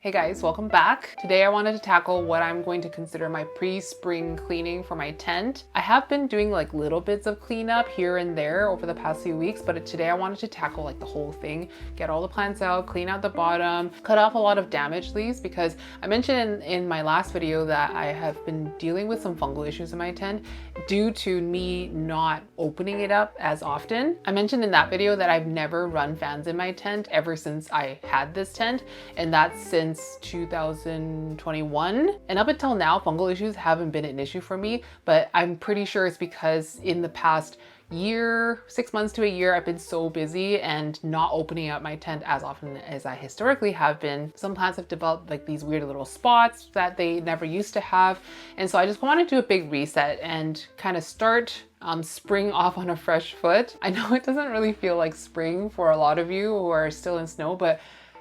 Hey guys, welcome back. Today I wanted to tackle what I'm going to consider my pre-spring cleaning for my tent. I have been doing like little bits of cleanup here and there over the past few weeks, but today I wanted to tackle like the whole thing, get all the plants out, clean out the bottom, cut off a lot of damaged leaves because I mentioned in my last video that I have been dealing with some fungal issues in my tent due to me not opening it up as often. I mentioned in that video that I've never run fans in my tent ever since I had this tent, and that's since 2021. And up until now, fungal issues haven't been an issue for me, but I'm pretty sure it's because in the past year, 6 months to a year, I've been so busy and not opening up my tent as often as I historically have been. Some plants have developed like these weird little spots that they never used to have. And so I just want to do a big reset and kind of start spring off on a fresh foot. I know it doesn't really feel like spring for a lot of you who are still in snow, but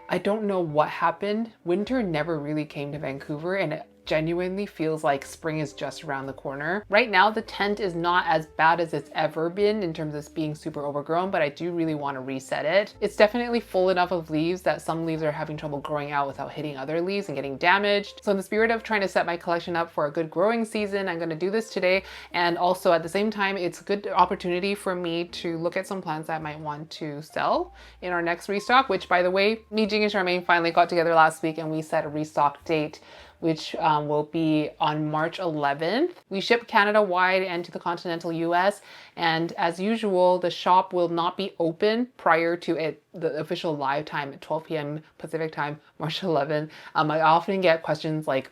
I don't know what happened. Winter never really came to Vancouver, and it genuinely feels like spring is just around the corner. Right now, the tent is not as bad as it's ever been in terms of being super overgrown, but I do really want to reset it. It's definitely full enough of leaves that some leaves are having trouble growing out without hitting other leaves and getting damaged. So in the spirit of trying to set my collection up for a good growing season, I'm going to do this today. And also at the same time, it's a good opportunity for me to look at some plants that I might want to sell in our next restock, which by the way, me, Jing, and Charmaine finally got together last week and we set a restock date, which will be on March 11th. We ship Canada-wide and to the continental US, and as usual, the shop will not be open prior to the official live time at 12 p.m. Pacific time, March 11th. I often get questions like,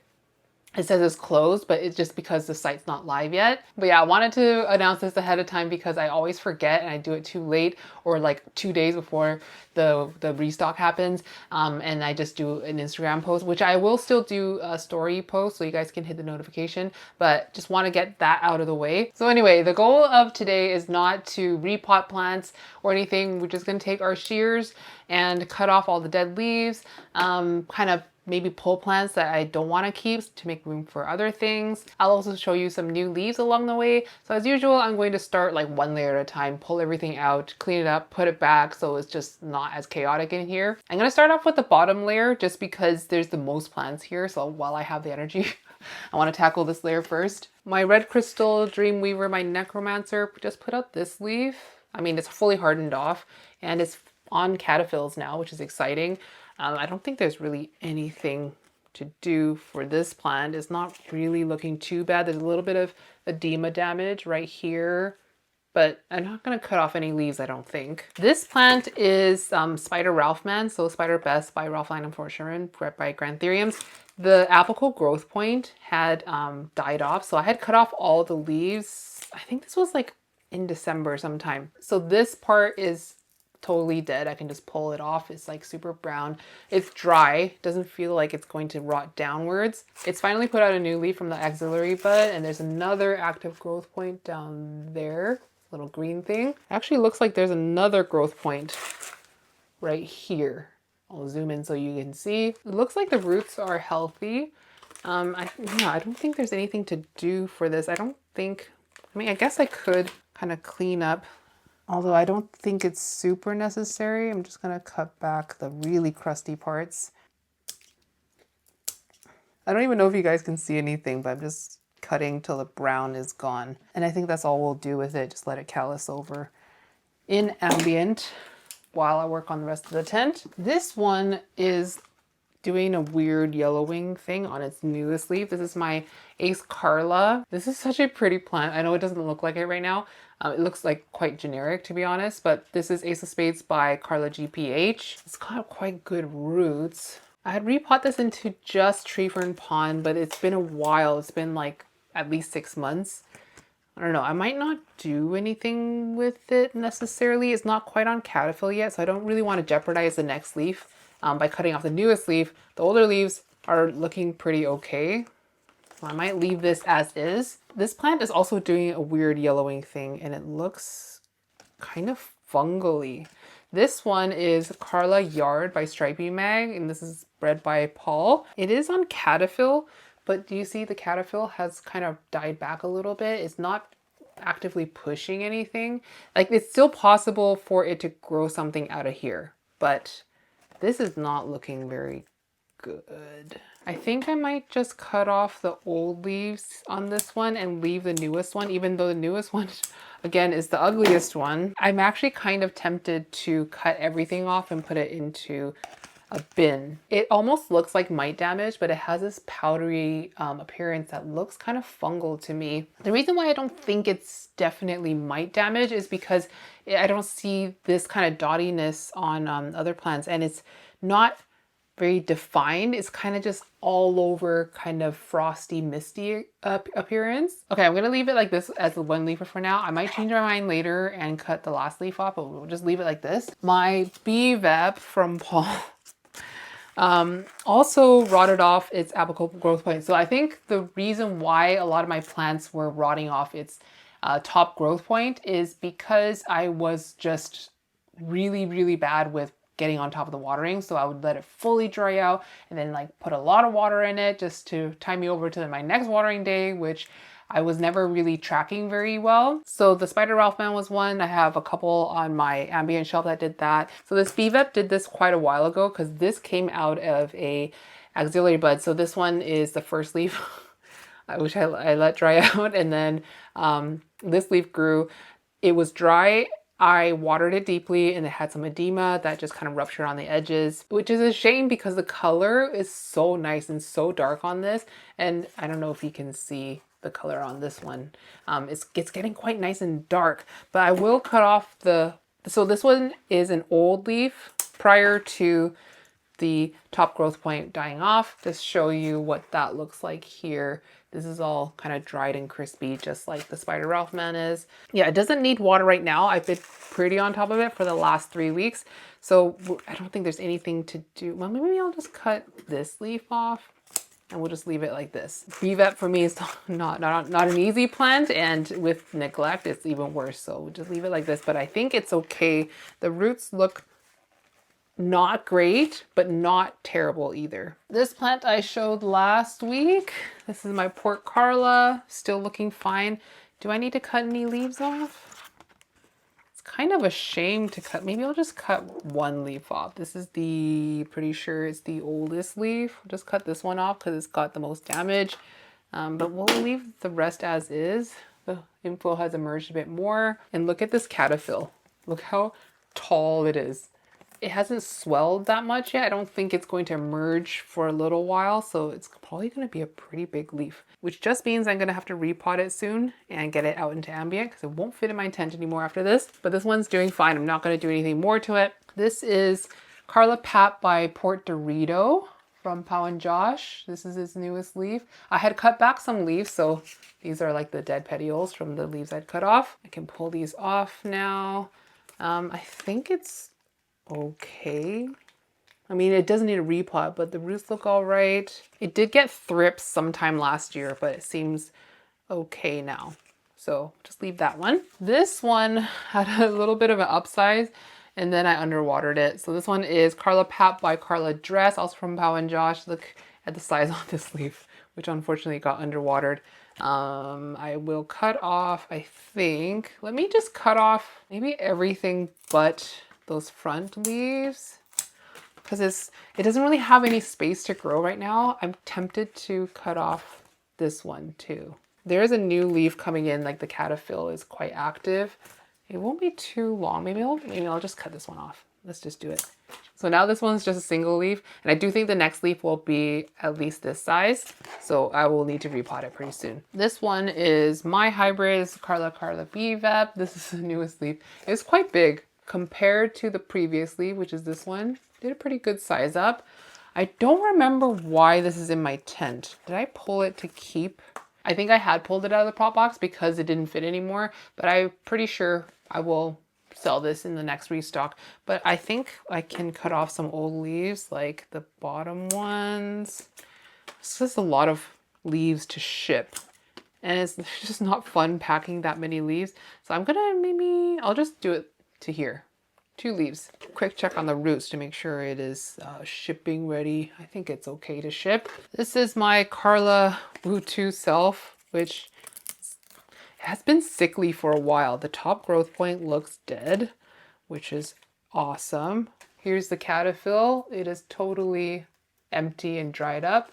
it says it's closed, but it's just because the site's not live yet. But yeah, I wanted to announce this ahead of time because I always forget and I do it too late or like 2 days before the restock happens. And I just do an Instagram post, which I will still do a story post so you guys can hit the notification, but just want to get that out of the way. So anyway, the goal of today is not to repot plants or anything. We're just going to take our shears and cut off all the dead leaves, kind of maybe pull plants that I don't want to keep to make room for other things. I'll also show you some new leaves along the way. So as usual, I'm going to start like one layer at a time, pull everything out, clean it up, put it back so it's just not as chaotic in here. I'm going to start off with the bottom layer just because there's the most plants here. So while I have the energy, I want to tackle this layer first. My red crystal dreamweaver, my necromancer, just put out this leaf. I mean, it's fully hardened off and it's on caterpillars now, which is exciting. I don't think there's really anything to do for this plant. It's not really looking too bad. There's a little bit of edema damage right here, but I'm not going to cut off any leaves, I don't think. This plant is Spider Ralphman, so Spider Best by Ralph Lynam Forsherman, bred by anthuriums. The apical growth point had died off, so I had cut off all the leaves. I think this was like in December sometime. So this part is totally dead. I can just pull it off. It's like super brown. It's dry. Doesn't feel like it's going to rot downwards. It's finally put out a new leaf from the axillary bud, and there's another active growth point down there. Little green thing. Actually looks like there's another growth point right here. I'll zoom in so you can see. It looks like the roots are healthy. I don't think there's anything to do for this. I guess I could kind of clean up, although I don't think it's super necessary. I'm just gonna cut back the really crusty parts. I don't even know if you guys can see anything, but I'm just cutting till the brown is gone. And I think that's all we'll do with it. Just let it callus over in ambient while I work on the rest of the tent. This one is doing a weird yellowing thing on its newest leaf. This is my Ace Carla. This is such a pretty plant. I know it doesn't look like it right now. It looks like quite generic, to be honest, but this is Ace of Spades by Carla GPH. It's got quite good roots. I had repot this into just tree fern pond, but it's been a while. It's been like at least 6 months. I don't know. I might not do anything with it necessarily. It's not quite on caterpillar yet, so I don't really want to jeopardize the next leaf by cutting off the newest leaf. The older leaves are looking pretty okay. So I might leave this as is. This plant is also doing a weird yellowing thing and it looks kind of fungally. This one is Carla Yard by Stripey Mag, and this is bred by Paul. It is on caterpillar, but do you see the caterpillar has kind of died back a little bit? It's not actively pushing anything. Like, it's still possible for it to grow something out of here, but this is not looking very good. I think I might just cut off the old leaves on this one and leave the newest one, even though the newest one, again, is the ugliest one. I'm actually kind of tempted to cut everything off and put it into a bin. It almost looks like mite damage, but it has this powdery appearance that looks kind of fungal to me. The reason why I don't think it's definitely mite damage is because I don't see this kind of dottiness on other plants, and it's not very defined. It's kind of just all over kind of frosty, misty appearance. Okay, I'm gonna leave it like this as the one leafer for now. I might change my mind later and cut the last leaf off, but we'll just leave it like this. My BVEP from Paul also rotted off its apical growth point. So I think the reason why a lot of my plants were rotting off its top growth point is because I was just really, really bad with getting on top of the watering. So I would let it fully dry out and then like put a lot of water in it just to tie me over to my next watering day, which I was never really tracking very well. So the Spider Ralph Man was one. I have a couple on my ambient shelf that did that. So this BVEP did this quite a while ago because this came out of a auxiliary bud. So this one is the first leaf, which I let dry out, and then this leaf grew. It was dry. I watered it deeply and it had some edema that just kind of ruptured on the edges, which is a shame because the color is so nice and so dark on this. And I don't know if you can see the color on this one. It's getting quite nice and dark, but I will cut off so this one is an old leaf prior to the top growth point dying off. Just show you what that looks like here. This is all kind of dried and crispy, just like the Spider Ralph Man is. Yeah, it doesn't need water right now. I've been pretty on top of it for the last 3 weeks. So I don't think there's anything to do. Well, maybe I'll just cut this leaf off and we'll just leave it like this. BVEP for me is not an easy plant, and with neglect, it's even worse. So we'll just leave it like this, but I think it's okay. The roots look not great, but not terrible either. This plant I showed last week. This is my Port Carla, still looking fine. Do I need to cut any leaves off? It's kind of a shame to cut. Maybe I'll just cut one leaf off. This is pretty sure it's the oldest leaf. I'll just cut this one off because it's got the most damage. But we'll leave the rest as is. The inflow has emerged a bit more. And look at this caterpillar. Look how tall it is. It hasn't swelled that much yet. I don't think it's going to emerge for a little while, so it's probably going to be a pretty big leaf, which just means I'm going to have to repot it soon and get it out into ambient because it won't fit in my tent anymore after this. But this one's doing fine. I'm not going to do anything more to it. This is Carla Pap by Port Dorito from Pau and Josh. This is his newest leaf. I had cut back some leaves, so these are like the dead petioles from the leaves I'd cut off. I can pull these off now. I think it's okay. I mean, it doesn't need a repot, but the roots look all right. It did get thrips sometime last year, but it seems okay now. So just leave that one. This one had a little bit of an upsize and then I underwatered it. So this one is Carla Pap by Carla Dress, also from Pau and Josh. Look at the size on this leaf, which unfortunately got underwatered. I will cut off, I think, let me just cut off maybe everything but those front leaves because it doesn't really have any space to grow right now. I'm tempted to cut off this one too. There's a new leaf coming in, like the caterpillar is quite active. It won't be too long. Maybe I'll just cut this one off. Let's just do it. So now this one's just a single leaf, and I do think the next leaf will be at least this size. So I will need to repot it pretty soon. This one is my hybrid. It's Carla BVEP. This is the newest leaf. It's quite big compared to the previous leaf, which is this one. Did a pretty good size up. I don't remember why this is in my tent. Did I pull it to keep? I think I had pulled it out of the pot box because it didn't fit anymore, but I'm pretty sure I will sell this in the next restock. But I think I can cut off some old leaves, like the bottom ones. It's just a lot of leaves to ship, and it's just not fun packing that many leaves. So I'll just do it to here. 2 leaves. Quick check on the roots to make sure it is shipping ready. I think it's okay to ship. This is my Carla Woo2 Self, which has been sickly for a while. The top growth point looks dead, which is awesome. Here's the caterpillar. It is totally empty and dried up.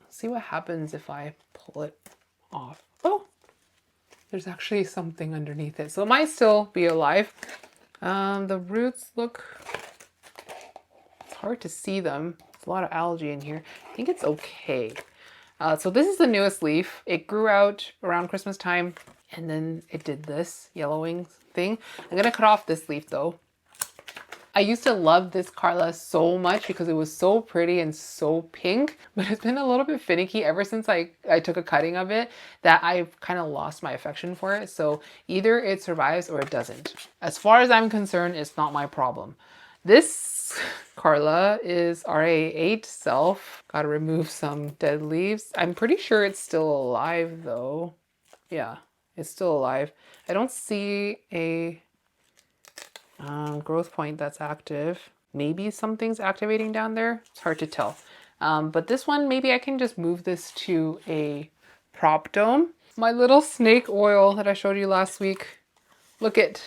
Let's see what happens if I pull it off. Oh, there's actually something underneath it. So it might still be alive. The roots look, it's hard to see them. There's a lot of algae in here. I think it's okay. So this is the newest leaf. It grew out around Christmas time and then it did this yellowing thing. I'm gonna cut off this leaf though. I used to love this Carla so much because it was so pretty and so pink, but it's been a little bit finicky ever since I took a cutting of it that I've kind of lost my affection for it. So either it survives or it doesn't. As far as I'm concerned, it's not my problem. This Carla is RA8 self. Gotta remove some dead leaves. I'm pretty sure it's still alive though. Yeah, it's still alive. I don't see a growth point that's active. Maybe something's activating down there. It's hard to tell. But this one, maybe I can just move this to a prop dome. My little snake oil that I showed you last week. Look it.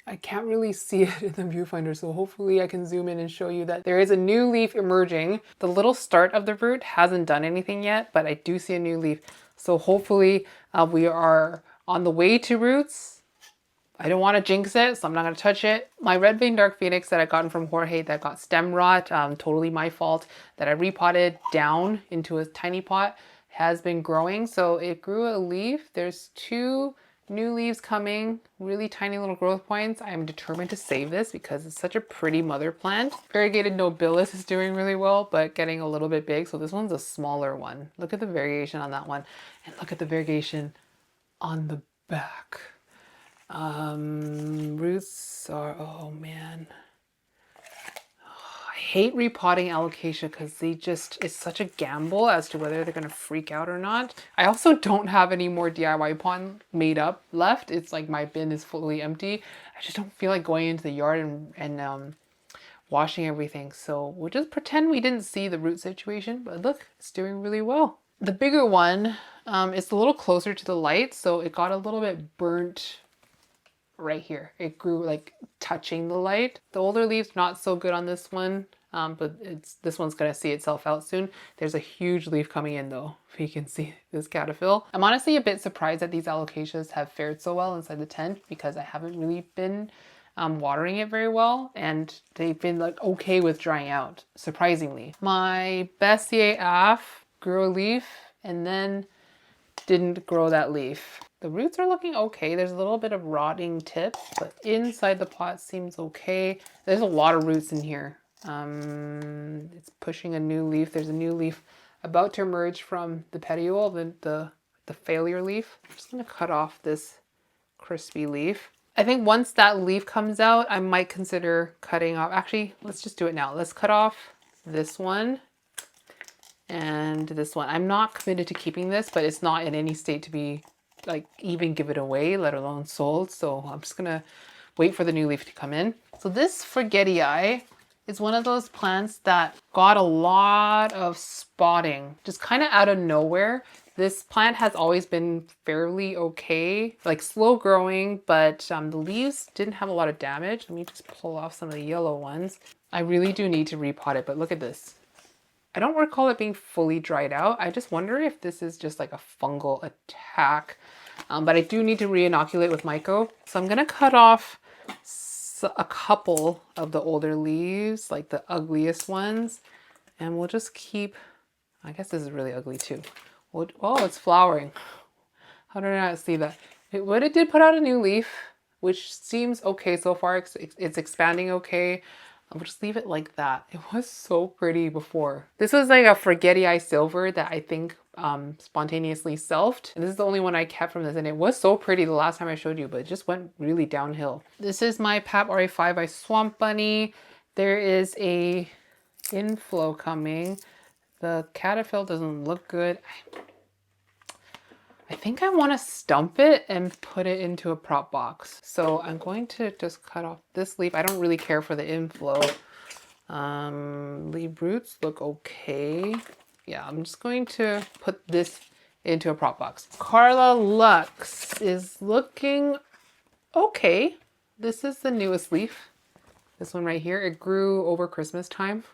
I can't really see it in the viewfinder, so hopefully I can zoom in and show you that there is a new leaf emerging. The little start of the root hasn't done anything yet, but I do see a new leaf. So hopefully we are on the way to roots. I don't want to jinx it, so I'm not going to touch it. My red vein dark phoenix that I gotten from Jorge that got stem rot, totally my fault, that I repotted down into a tiny pot, has been growing. So it grew a leaf. There's 2 new leaves coming, really tiny little growth points. I'm determined to save this because it's such a pretty mother plant. Variegated nobilis is doing really well, but getting a little bit big. So this one's a smaller one. Look at the variegation on that one, and look at the variegation on the back. Roots are, oh man. I hate repotting alocasia because it's such a gamble as to whether they're going to freak out or not. I also don't have any more DIY pond made up left. It's like my bin is fully empty. I just don't feel like going into the yard and washing everything. So we'll just pretend we didn't see the root situation, but look, it's doing really well. The bigger one is a little closer to the light, so it got a little bit burnt right here. It grew like touching the light. The older leaves not so good on this one, but this one's gonna see itself out soon. There's a huge leaf coming in though, if you can see this caterpillar. I'm honestly a bit surprised that these alocasias have fared so well inside the tent because I haven't really been watering it very well, and they've been like okay with drying out, surprisingly. My Bessier Af grew a leaf and then didn't grow that leaf. The roots are looking okay. There's a little bit of rotting tips, but inside the pot seems okay. There's a lot of roots in here. It's pushing a new leaf. There's a new leaf about to emerge from the petiole, the failure leaf. I'm just gonna cut off this crispy leaf. I think once that leaf comes out, I might consider cutting off. Actually, let's just do it now. Let's cut off this one and this one. I'm not committed to keeping this, but it's not in any state to be like even give it away, let alone sold. So I'm just gonna wait for the new leaf to come in. So this forgetii is one of those plants that got a lot of spotting, just kind of out of nowhere. This plant has always been fairly okay, like slow growing, but the leaves didn't have a lot of damage. Let me just pull off some of the yellow ones. I really do need to repot it, but look at this. I don't recall it being fully dried out. I just wonder if this is just like a fungal attack. But I do need to re-inoculate with myco. So I'm gonna cut off a couple of the older leaves, like the ugliest ones. And we'll just keep, I guess this is really ugly too. Oh, it's flowering. How did I not see that? But it did put out a new leaf, which seems okay so far. It's expanding okay. I'll just leave it like that. It was so pretty before. This was like a forgetii silver that I think spontaneously selfed. And this is the only one I kept from this. And it was so pretty the last time I showed you, but it just went really downhill. This is my PAP RA5 by Swamp Bunny. There is a inflow coming. The caterpillar doesn't look good. I think I want to stump it and put it into a prop box. So I'm going to just cut off this leaf. I don't really care for the inflow. Leaf roots look okay. Yeah, I'm just going to put this into a prop box. Carla Lux is looking okay. This is the newest leaf. This one right here. It grew over Christmas time.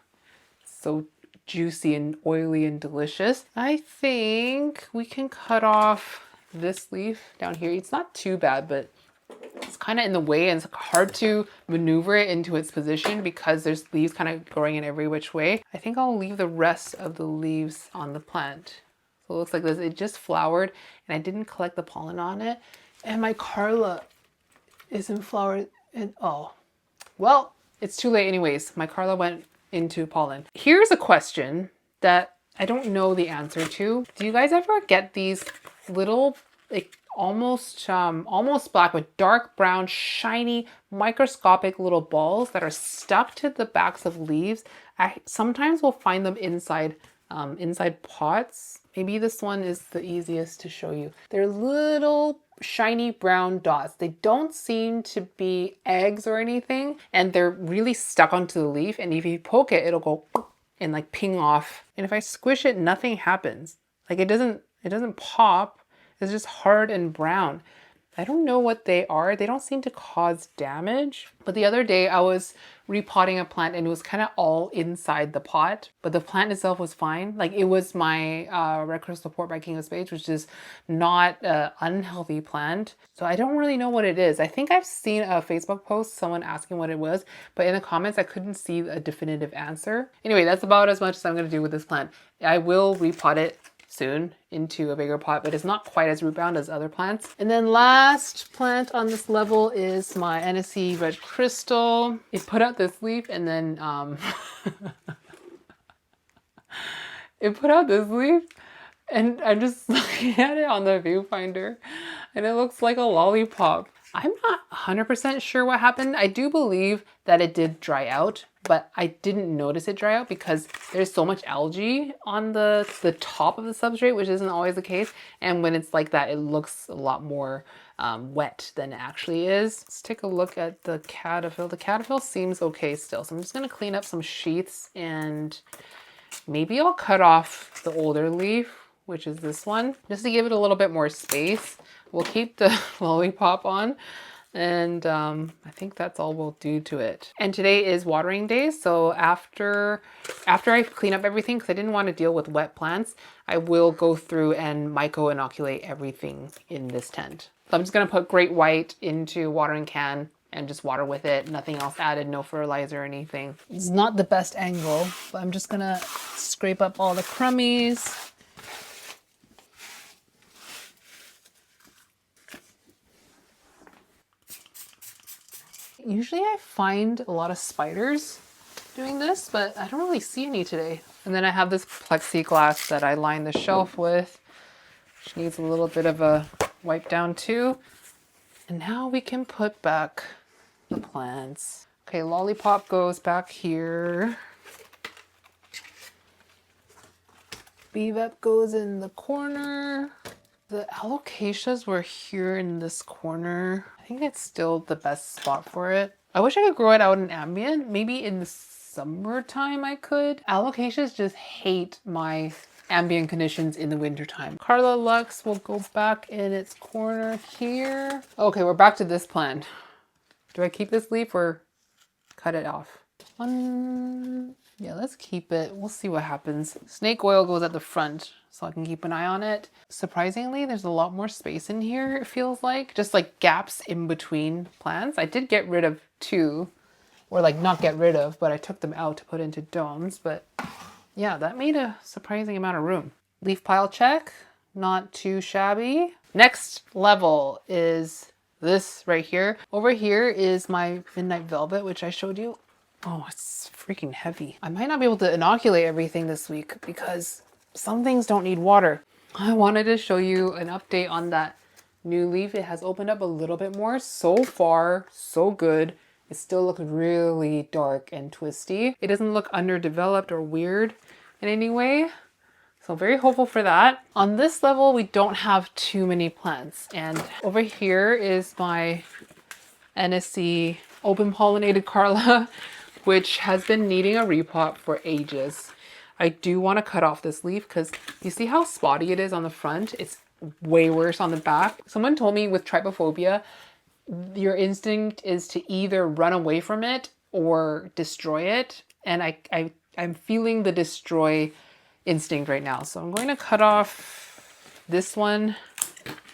So juicy and oily and delicious. I think we can cut off this leaf down here. It's not too bad, but it's kind of in the way and it's hard to maneuver it into its position because there's leaves kind of growing in every which way. I think I'll leave the rest of the leaves on the plant. So it looks like this. It just flowered and I didn't collect the pollen on it. And my Carla isn't flowered. And oh, well, it's too late anyways. My Carla went into pollen. Here's a question that I don't know the answer to. Do you guys ever get these little, like almost black but dark brown, shiny, microscopic little balls that are stuck to the backs of leaves? I sometimes will find them inside pots. Maybe this one is the easiest to show you. They're little shiny brown dots. They don't seem to be eggs or anything, and they're really stuck onto the leaf. And if you poke it, it'll go and like ping off. And if I squish it, nothing happens. Like it doesn't pop. It's just hard and brown. I don't know what they are. They don't seem to cause damage. But the other day I was repotting a plant and it was kind of all inside the pot, but the plant itself was fine. Like it was my red crystal port by King of Spades, which is not an unhealthy plant. So I don't really know what it is. I think I've seen a Facebook post, someone asking what it was, but in the comments I couldn't see a definitive answer. Anyway, that's about as much as I'm going to do with this plant. I will repot it soon into a bigger pot, but it's not quite as root bound as other plants. And then last plant on this level is my NSC red crystal. It put out this leaf and then it put out this leaf and I'm just looking at it on the viewfinder and it looks like a lollipop. I'm not 100% sure what happened. I do believe that it did dry out, but I didn't notice it dry out because there's so much algae on the top of the substrate, which isn't always the case. And when it's like that, it looks a lot more wet than it actually is. Let's take a look at the cataphyll. The cataphyll seems okay still. So I'm just gonna clean up some sheaths and maybe I'll cut off the older leaf, which is this one, just to give it a little bit more space. We'll keep the lollipop on and I think that's all we'll do to it. And today is watering day, so after I clean up everything, because I didn't want to deal with wet plants, I will go through and myco-inoculate everything in this tent. So I'm just going to put Great White into watering can and just water with it. Nothing else added, no fertilizer or anything. It's not the best angle, but I'm just going to scrape up all the crummies. Usually I find a lot of spiders doing this, but I don't really see any today. And then I have this plexiglass that I line the shelf with, which needs a little bit of a wipe down too. And now we can put back the plants. Okay, lollipop goes back here. Bevep goes in the corner. The alocasias were here in this corner. I think it's still the best spot for it. I wish I could grow it out in ambient. Maybe in the summertime I could. Alocasias just hate my ambient conditions in the wintertime. Carla Lux will go back in its corner here. Okay, we're back to this plant. Do I keep this leaf or cut it off? Yeah, let's keep it. We'll see what happens. Snake oil goes at the front so I can keep an eye on it. Surprisingly, there's a lot more space in here, it feels like. Just like gaps in between plants. I did get rid of two, or like not get rid of, but I took them out to put into domes. But yeah, that made a surprising amount of room. Leaf pile check, not too shabby. Next level is this right here. Over here is my Midnight Velvet, which I showed you. Oh, it's freaking heavy. I might not be able to inoculate everything this week because some things don't need water. I wanted to show you an update on that new leaf. It has opened up a little bit more. So far, so good. It still looks really dark and twisty. It doesn't look underdeveloped or weird in any way. So very hopeful for that. On this level, we don't have too many plants. And over here is my NSC open pollinated Carla, which has been needing a repot for ages. I do want to cut off this leaf because you see how spotty it is on the front? It's way worse on the back. Someone told me with trypophobia, your instinct is to either run away from it or destroy it. And I I'm feeling the destroy instinct right now. So I'm going to cut off this one.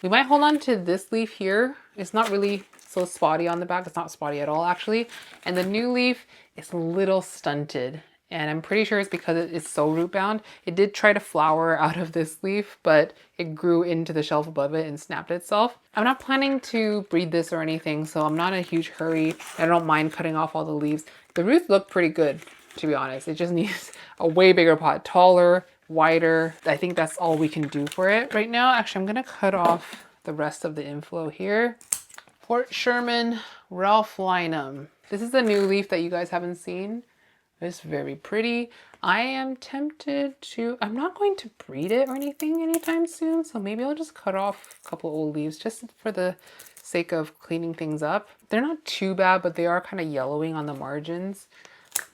We might hold on to this leaf here. It's not really so spotty on the back. It's not spotty at all, actually. And the new leaf is a little stunted. And I'm pretty sure it's because it's so root bound. It did try to flower out of this leaf, but it grew into the shelf above it and snapped itself. I'm not planning to breed this or anything, so I'm not in a huge hurry. I don't mind cutting off all the leaves. The roots look pretty good, to be honest. It just needs a way bigger pot, taller, wider. I think that's all we can do for it right now. Actually, I'm gonna cut off the rest of the inflow here. Port Sherman Ralph Lynam. This is the new leaf that you guys haven't seen. It's very pretty. I am tempted to, I'm not going to breed it or anything anytime soon, so maybe I'll just cut off a couple old leaves just for the sake of cleaning things up. They're not too bad, but they are kind of yellowing on the margins.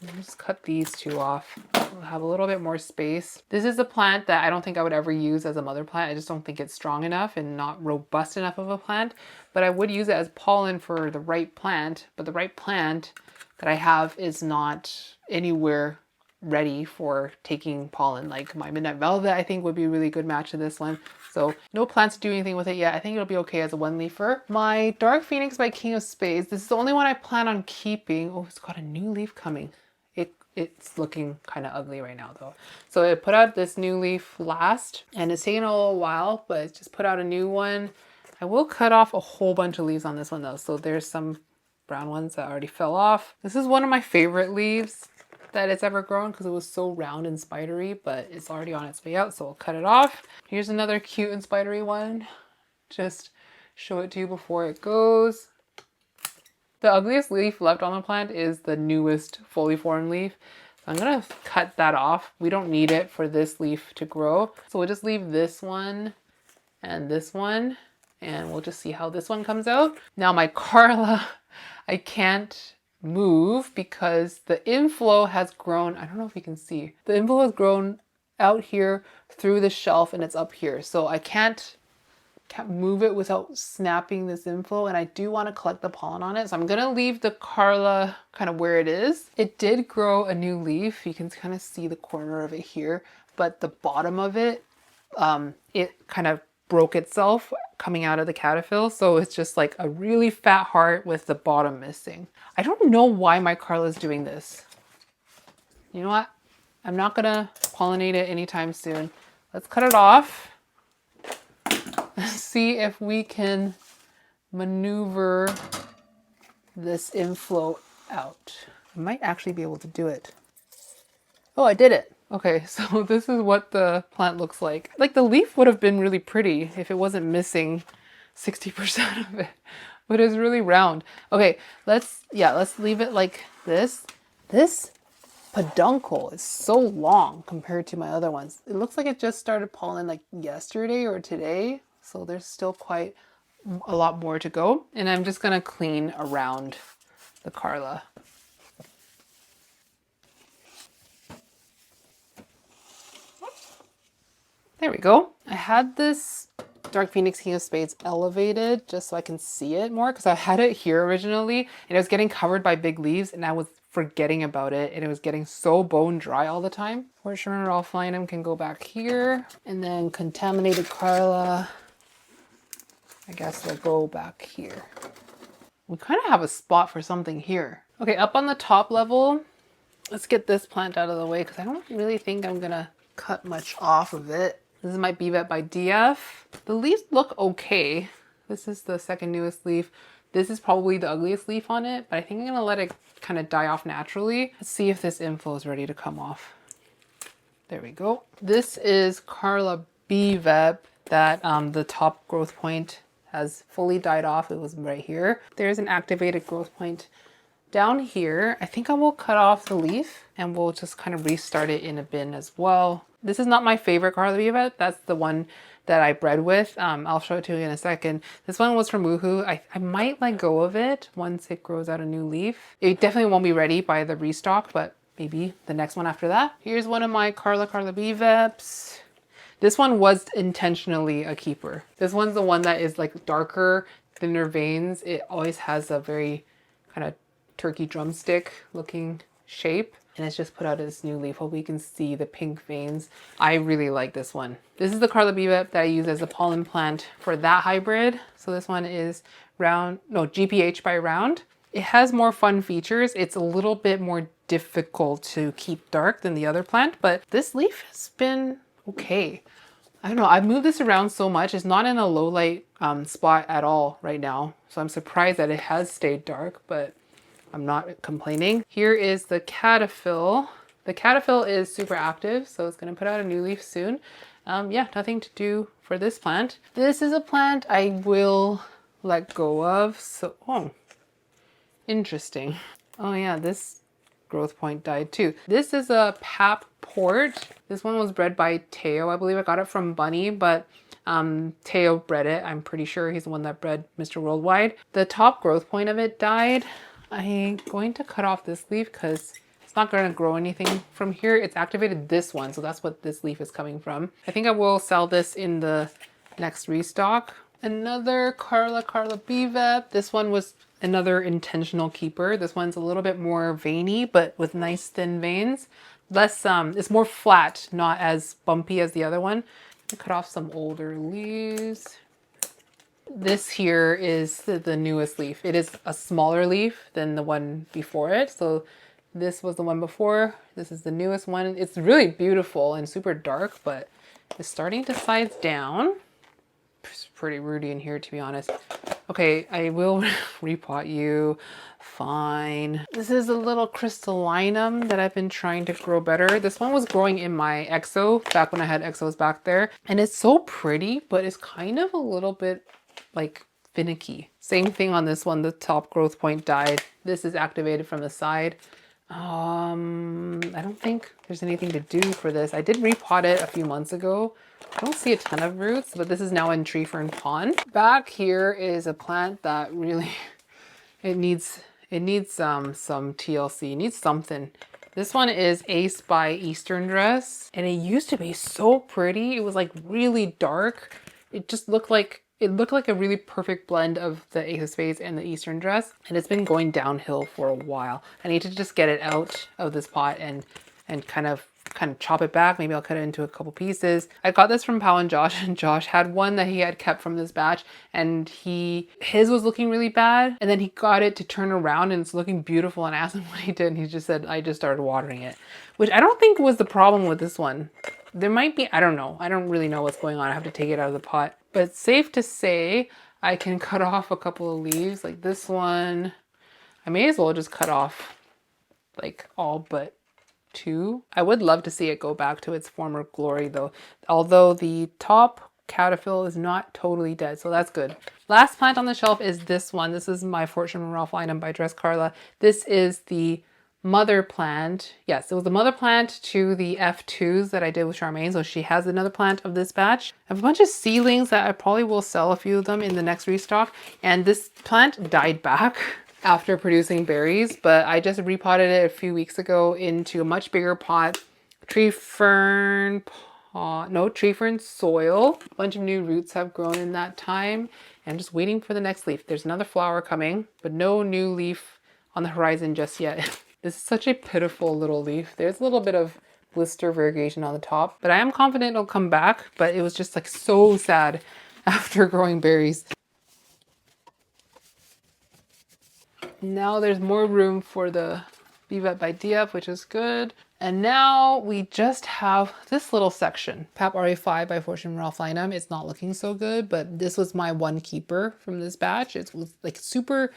I'll just cut these two off. We'll have a little bit more space. This is a plant that I don't think I would ever use as a mother plant. I just don't think it's strong enough and not robust enough of a plant, but I would use it as pollen for the right plant, but the right plant that I have is not anywhere ready for taking pollen. Like my Midnight Velvet, I think would be a really good match to this one. So no plans to do anything with it yet. I think it'll be okay as a one leafer. My Dark Phoenix by King of Spades. This is the only one I plan on keeping. Oh, it's got a new leaf coming. It's looking kind of ugly right now though. So it put out this new leaf last and it's taken a little while, but it's just put out a new one. I will cut off a whole bunch of leaves on this one though. So there's some brown ones that already fell off. This is one of my favorite leaves that it's ever grown because it was so round and spidery, but it's already on its way out, so I'll cut it off. Here's another cute and spidery one. Just show it to you before it goes. The ugliest leaf left on the plant is the newest fully formed leaf. So I'm gonna cut that off. We don't need it for this leaf to grow. So we'll just leave this one and we'll just see how this one comes out. Now my Carla, I can't move because the inflow has grown. I don't know if you can see. The inflow has grown out here through the shelf and it's up here. So I can't move it without snapping this inflow, and I do want to collect the pollen on it. So I'm gonna leave the Carla kind of where it is. It did grow a new leaf. You can kind of see the corner of it here, but the bottom of it, it kind of broke itself coming out of the caterpillar. So it's just like a really fat heart with the bottom missing. I don't know why my Carla is doing this. You know what? I'm not gonna pollinate it anytime soon. Let's cut it off. Let's see if we can maneuver this inflow out. I might actually be able to do it. Oh, I did it. Okay, so this is what the plant looks like. Like the leaf would have been really pretty if it wasn't missing 60% of it, but it's really round. Okay, let's leave it like this. This peduncle is so long compared to my other ones. It looks like it just started pollen like yesterday or today. So there's still quite a lot more to go. And I'm just gonna clean around the Carla. There we go. I had this Dark Phoenix King of Spades elevated just so I can see it more because I had it here originally and it was getting covered by big leaves and I was forgetting about it and it was getting so bone dry all the time. Port Sherman Ralph Lynam can go back here and then contaminated Carla, I guess we'll go back here. We kind of have a spot for something here. Okay, up on the top level, let's get this plant out of the way because I don't really think I'm gonna cut much off of it. This is my Bvet by DF. The leaves look okay. This is the second newest leaf. This is probably the ugliest leaf on it, but I think I'm gonna let it kind of die off naturally. Let's see if this inflow is ready to come off. There we go. This is Carla Bvet that the top growth point has fully died off. It was right here. There's an activated growth point down here. I think I will cut off the leaf and we'll just kind of restart it in a bin as well. This is not my favorite Carla Bvet. That's the one that I bred with. I'll show it to you in a second. This one was from Woohoo. I might let go of it once it grows out a new leaf. It definitely won't be ready by the restock, but maybe the next one after that. Here's one of my Carla Bvets. This one was intentionally a keeper. This one's the one that is like darker, thinner veins. It always has a very kind of turkey drumstick looking shape. and it's just put out its new leaf. Hope you can see the pink veins. I really like this one. This is the Carla Bebop that I use as a pollen plant for that hybrid. So this one is GPH by Round. It has more fun features. It's a little bit more difficult to keep dark than the other plant, but this leaf has been okay. I don't know, I've moved this around so much. It's not in a low light spot at all right now. So I'm surprised that it has stayed dark, but I'm not complaining. Here is the caterpillar. The caterpillar is super active, so it's gonna put out a new leaf soon. Yeah, nothing to do for this plant. This is a plant I will let go of. So, oh, interesting. Oh yeah, this growth point died too. This is a pap port. This one was bred by Teo. I believe I got it from Bunny, but Teo bred it. I'm pretty sure he's the one that bred Mr. Worldwide. The top growth point of it died. I'm going to cut off this leaf because it's not going to grow anything from here. It's activated this one, so that's what this leaf is coming from. I think I will sell this in the next restock. Another Carla Bebop. This one was another intentional keeper. This one's a little bit more veiny, but with nice thin veins. Less, it's more flat, not as bumpy as the other one. Cut off some older leaves. This here is the newest leaf. It is a smaller leaf than the one before it. So this was the one before. This is the newest one. It's really beautiful and super dark, but it's starting to size down. It's pretty rooty in here, to be honest. Okay, I will repot you. Fine. This is a little crystallinum that I've been trying to grow better. This one was growing in my exo back when I had exos back there. And it's so pretty, but it's kind of a little bit like finicky. Same thing on this one. The top growth point died. This is activated from the side. I don't think there's anything to do for this. I did repot it a few months ago. I don't see a ton of roots, but this is now in tree fern pond. Back here is a plant that really, it needs some TLC, it needs something. This one is Ace by Eastern Dress, and it used to be so pretty. It was like really dark. It just looked like a really perfect blend of the Ace of Spades and the Eastern Dress, and it's been going downhill for a while. I need to just get it out of this pot and kind of chop it back. Maybe I'll cut it into a couple pieces. I got this from Pal and Josh had one that he had kept from this batch, and his was looking really bad, and then he got it to turn around and it's looking beautiful, and I asked him what he did, and he just said, I just started watering it, which I don't think was the problem with this one. There might be, I don't know. I don't really know what's going on. I have to take it out of the pot, but it's safe to say I can cut off a couple of leaves like this one. I may as well just cut off like all but 2. I would love to see it go back to its former glory though, although the top caterpillar is not totally dead, so that's good. Last plant on the shelf is this one. This is my Fortune Ralph lineup by Dress Carla. This is the mother plant. Yes, it was the mother plant to the F2s that I did with Charmaine, so she has another plant of this batch. I have a bunch of seedlings that I probably will sell a few of them in the next restock, and this plant died back after producing berries, but I just repotted it a few weeks ago into a much bigger pot. Tree fern soil. A bunch of new roots have grown in that time, and just waiting for the next leaf. There's another flower coming, but no new leaf on the horizon just yet. This is such a pitiful little leaf. There's a little bit of blister variegation on the top, but I am confident it'll come back, but it was just like so sad after growing berries. Now there's more room for the Bebop by DF, which is good. And now we just have this little section. Pap RA5 by Fortune Ralph Linum. It's not looking so good, but this was my one keeper from this batch. It was like super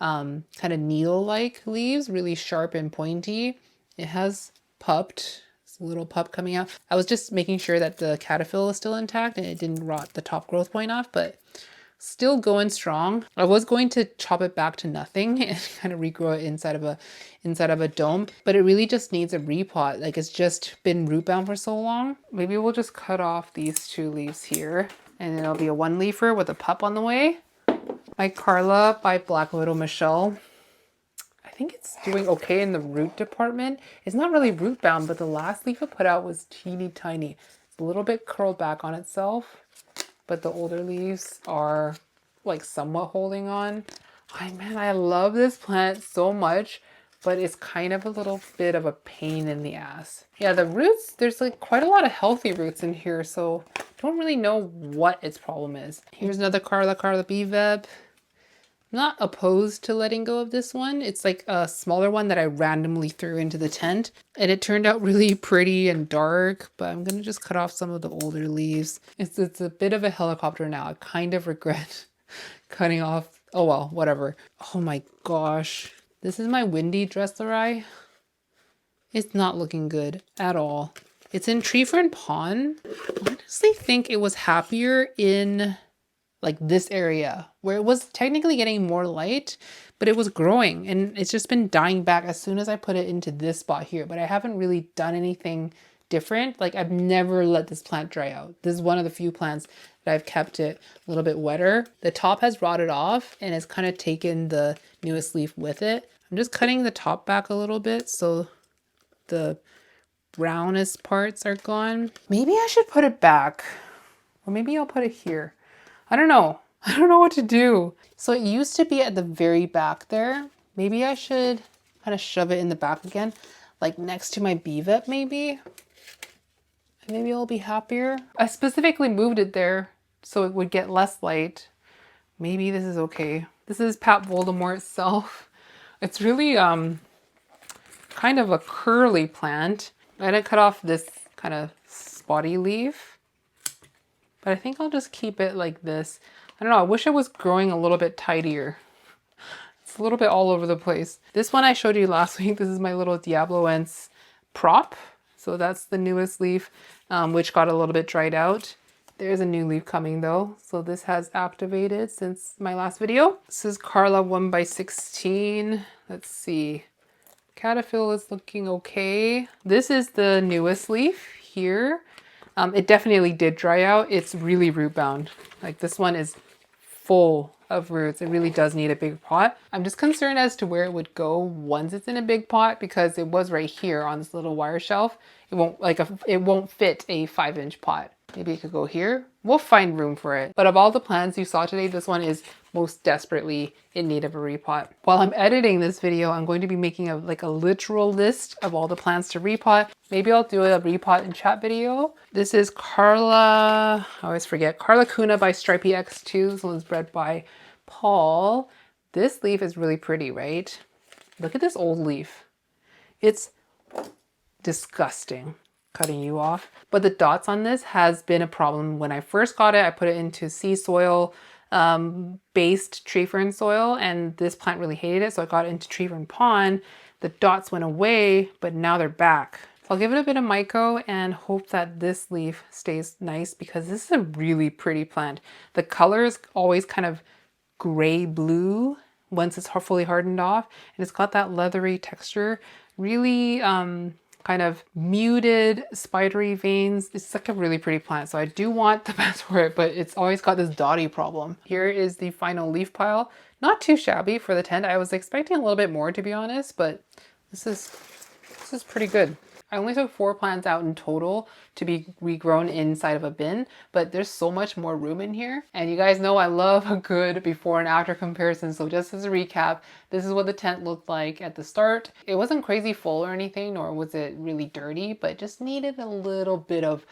kind of needle-like leaves, really sharp and pointy. It has pupped. It's a little pup coming out. I was just making sure that the caterpillar is still intact and it didn't rot the top growth point off, but still going strong. I was going to chop it back to nothing and kind of regrow it inside of a dome, but it really just needs a repot. Like, it's just been root bound for so long. Maybe we'll just cut off these 2 leaves here, and it'll be a 1 leafer with a pup on the way. My Carla by Black Widow Michelle. I think it's doing okay in the root department. It's not really root bound, but the last leaf it put out was teeny tiny. It's a little bit curled back on itself, but the older leaves are like somewhat holding on. Man, I love this plant so much, but it's kind of a little bit of a pain in the ass. Yeah, the roots, there's like quite a lot of healthy roots in here, so I don't really know what its problem is. Here's another Carla Beveb. I'm not opposed to letting go of this one. It's like a smaller one that I randomly threw into the tent, and it turned out really pretty and dark, but I'm gonna just cut off some of the older leaves. It's a bit of a helicopter now. I kind of regret cutting off. Oh well, whatever. Oh my gosh. This is my windy dressleri. It's not looking good at all. It's in tree fern pond. I honestly think it was happier in like this area where it was technically getting more light, but it was growing and it's just been dying back as soon as I put it into this spot here. But I haven't really done anything different. Like I've never let this plant dry out. This is one of the few plants that I've kept it a little bit wetter. The top has rotted off and it's kind of taken the newest leaf with it. I'm just cutting the top back a little bit so the brownest parts are gone. Maybe I should put it back, or maybe I'll put it here. I don't know. I don't know what to do. So it used to be at the very back there. Maybe I should kind of shove it in the back again, like next to my BVEP maybe. Maybe I'll be happier. I specifically moved it there so it would get less light. Maybe this is okay. This is Pat Voldemort itself. It's really kind of a curly plant. I didn't cut off this kind of spotty leaf, but I think I'll just keep it like this. I don't know, I wish it was growing a little bit tidier. It's a little bit all over the place. This one I showed you last week. This is my little Diabloense prop. So that's the newest leaf, which got a little bit dried out. There's a new leaf coming though. So this has activated since my last video. This is Carla 1x16. Let's see. Caterpillar is looking okay. This is the newest leaf here. It definitely did dry out. It's really root bound. Like this one is full of roots. It really does need a big pot. I'm just concerned as to where it would go once it's in a big pot because it was right here on this little wire shelf. It won't fit a 5-inch pot. Maybe it could go here. We'll find room for it. But of all the plants you saw today, this one is most desperately in need of a repot. While I'm editing this video, I'm going to be making a literal list of all the plants to repot. Maybe I'll do a repot and chat video. This is Carla, I always forget, Carla Cuna by Stripey X2. This one's bred by Paul. This leaf is really pretty, right? Look at this old leaf. It's disgusting. Cutting you off. But the dots on this has been a problem. When I first got it, I put it into sea soil based tree fern soil, and this plant really hated it. So I got it into tree fern pond. The dots went away, but now they're back. So I'll give it a bit of myco and hope that this leaf stays nice because this is a really pretty plant. The color is always kind of gray blue once it's fully hardened off, and it's got that leathery texture. Really kind of muted spidery veins. It's like a really pretty plant. So I do want the best for it, but it's always got this dotty problem. Here is the final leaf pile. Not too shabby for the tent. I was expecting a little bit more, to be honest, but this is pretty good. I only took 4 plants out in total to be regrown inside of a bin, but there's so much more room in here. And you guys know I love a good before and after comparison. So just as a recap, this is what the tent looked like at the start. It wasn't crazy full or anything, nor was it really dirty, but just needed a little bit of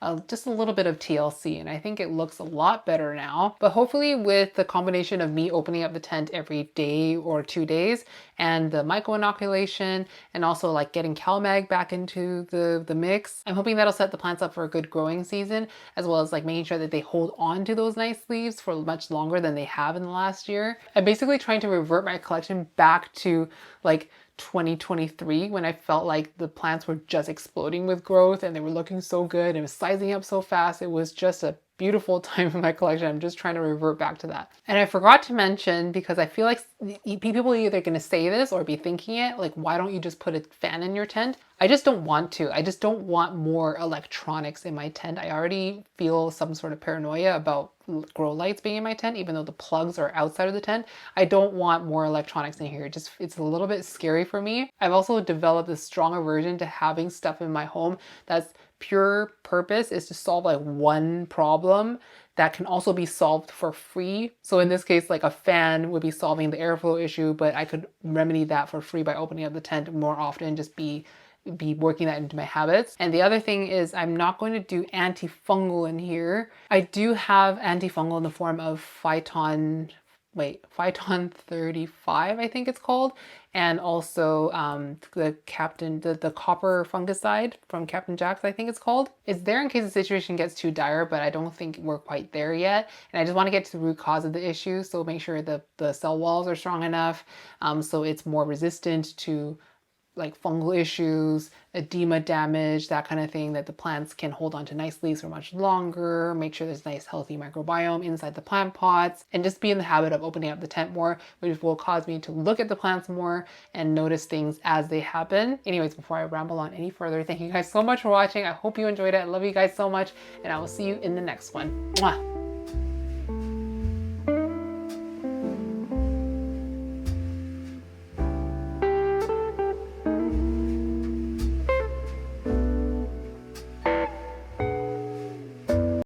TLC, and I think it looks a lot better now. But hopefully with the combination of me opening up the tent every day or 2 days and the myco inoculation and also like getting CalMag back into the mix, I'm hoping that'll set the plants up for a good growing season, as well as like making sure that they hold on to those nice leaves for much longer than they have in the last year. I'm basically trying to revert my collection back to like 2023 when I felt like the plants were just exploding with growth and they were looking so good and it was sizing up so fast. It was just a beautiful time in my collection. I'm just trying to revert back to that. And I forgot to mention, because I feel like people are either going to say this or be thinking it, like, why don't you just put a fan in your tent? I just don't want to. I just don't want more electronics in my tent. I already feel some sort of paranoia about grow lights being in my tent, even though the plugs are outside of the tent. I don't want more electronics in here. It's a little bit scary for me. I've also developed a strong aversion to having stuff in my home that's pure purpose is to solve like one problem that can also be solved for free. So in this case, like a fan would be solving the airflow issue, but I could remedy that for free by opening up the tent more often, just be working that into my habits. And the other thing is I'm not going to do antifungal in here. I do have antifungal in the form of Phyton 35, I think it's called, and also the copper fungicide from Captain Jack's, I think it's called. It's there in case the situation gets too dire, but I don't think we're quite there yet. And I just want to get to the root cause of the issue, so make sure the cell walls are strong enough, so it's more resistant to like fungal issues, edema damage, that kind of thing, that the plants can hold on to nice leaves for much longer, make sure there's nice healthy microbiome inside the plant pots, and just be in the habit of opening up the tent more, which will cause me to look at the plants more and notice things as they happen. Anyways, before I ramble on any further, thank you guys so much for watching. I hope you enjoyed it. I love you guys so much, and I will see you in the next one. Mwah!